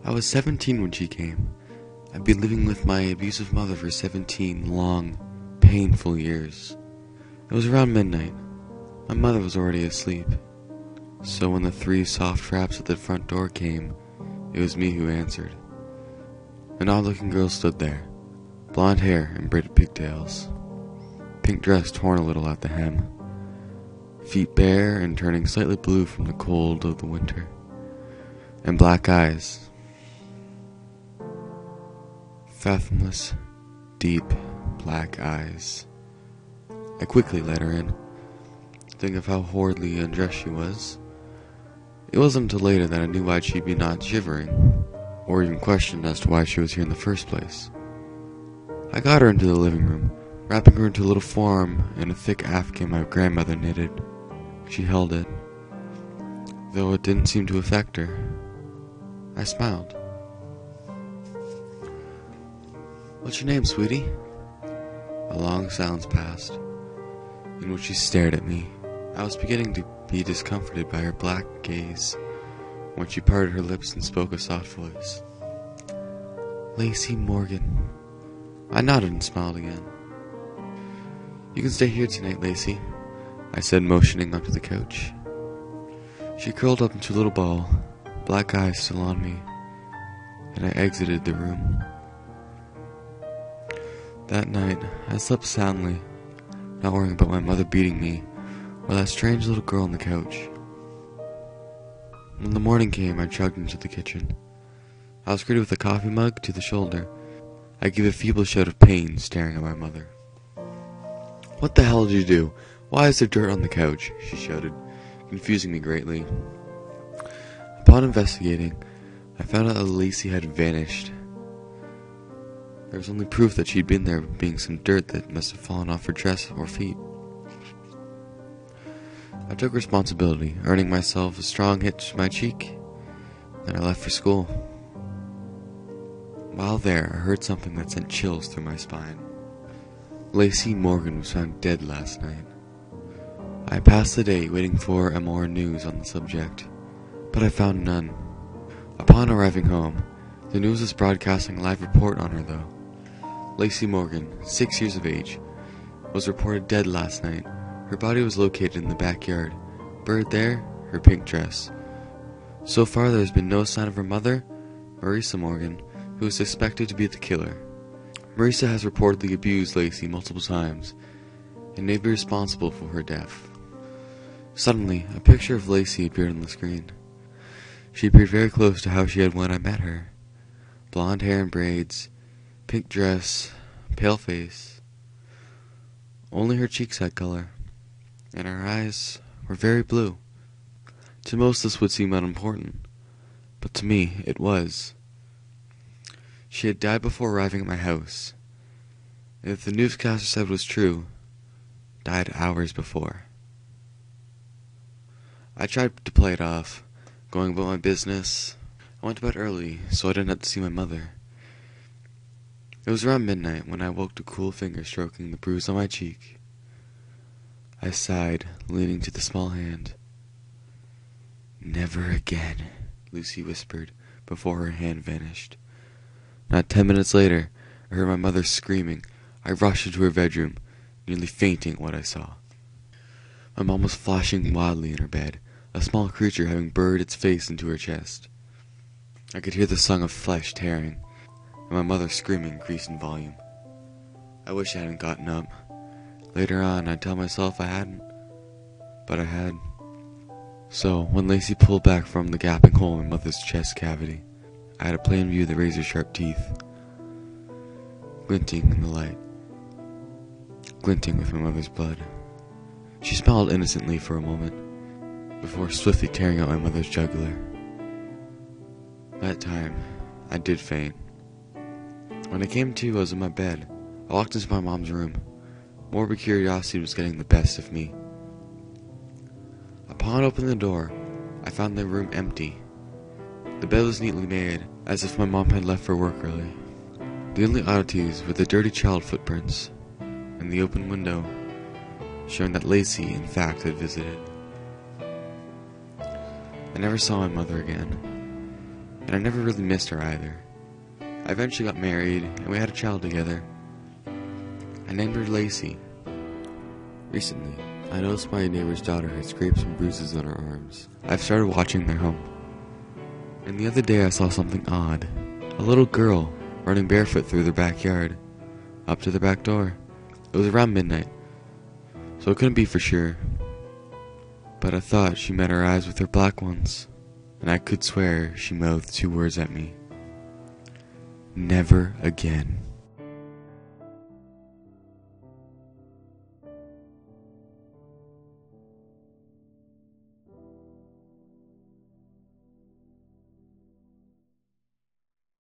I was 17 when she came. I'd been living with my abusive mother for 17 long, painful years. It was around midnight. My mother was already asleep. So when the 3 soft raps at the front door came, it was me who answered. An odd-looking girl stood there, blonde hair and braided pigtails, pink dress torn a little at the hem, feet bare and turning slightly blue from the cold of the winter, and black eyes. Fathomless, deep, black eyes. I quickly let her in, thinking of how horridly undressed she was. It wasn't until later that I knew why she'd be not shivering, or even questioned as to why she was here in the first place. I got her into the living room, wrapping her into a little forearm in a thick afghan my grandmother knitted. She held it, though it didn't seem to affect her. I smiled. "What's your name, sweetie?" A long silence passed, in which she stared at me. I was beginning to be discomforted by her black gaze when she parted her lips and spoke a soft voice. "Lacey Morgan." I nodded and smiled again. "You can stay here tonight, Lacey," I said, motioning onto the couch. She curled up into a little ball, black eyes still on me, and I exited the room. That night, I slept soundly, not worrying about my mother beating me or that strange little girl on the couch. When the morning came, I chugged into the kitchen. I was greeted with a coffee mug to the shoulder. I gave a feeble shout of pain, staring at my mother. "What the hell did you do? Why is there dirt on the couch?" she shouted, confusing me greatly. Upon investigating, I found out that Lacey had vanished. There was only proof that she'd been there, being some dirt that must have fallen off her dress or feet. I took responsibility, earning myself a strong hit to my cheek. Then I left for school. While there, I heard something that sent chills through my spine. Lacey Morgan was found dead last night. I passed the day waiting for more news on the subject, but I found none. Upon arriving home, the news was broadcasting a live report on her though. Lacey Morgan, 6 years of age, was reported dead last night. Her body was located in the backyard. Buried there, her pink dress. So far there has been no sign of her mother, Marisa Morgan, who is suspected to be the killer. Marisa has reportedly abused Lacey multiple times, and may be responsible for her death. Suddenly, a picture of Lacey appeared on the screen. She appeared very close to how she had when I met her. Blonde hair and braids, pink dress, pale face. Only her cheeks had color, and her eyes were very blue. To most this would seem unimportant, but to me it was. She had died before arriving at my house, and if the newscaster said was true, died hours before. I tried to play it off, going about my business. I went to bed early, so I didn't have to see my mother. It was around midnight when I woke to cool fingers stroking the bruise on my cheek. I sighed, leaning to the small hand. "Never again," Lucy whispered, before her hand vanished. Not 10 minutes later, I heard my mother screaming. I rushed into her bedroom, nearly fainting at what I saw. My mom was flashing wildly in her bed, a small creature having burrowed its face into her chest. I could hear the song of flesh tearing, and my mother screaming increased in volume. I wish I hadn't gotten up. Later on, I'd tell myself I hadn't, but I had. So, when Lacey pulled back from the gaping hole in my mother's chest cavity, I had a plain view of the razor-sharp teeth, glinting in the light, glinting with my mother's blood. She smiled innocently for a moment, before swiftly tearing out my mother's jugular. That time, I did faint. When I came to, I was in my bed. I walked into my mom's room. Morbid curiosity was getting the best of me. Upon opening the door, I found the room empty. The bed was neatly made, as if my mom had left for work early. The only oddities were the dirty child footprints, and the open window, showing that Lacey, in fact, had visited. I never saw my mother again. and I never really missed her either. I eventually got married, and we had a child together. I named her Lacey. Recently, I noticed my neighbor's daughter had scrapes and bruises on her arms. I've started watching their home. And the other day I saw something odd. A little girl running barefoot through their backyard, up to their back door. It was around midnight, so it couldn't be for sure. But I thought she met her eyes with her black ones, and I could swear she mouthed 2 words at me. Never again.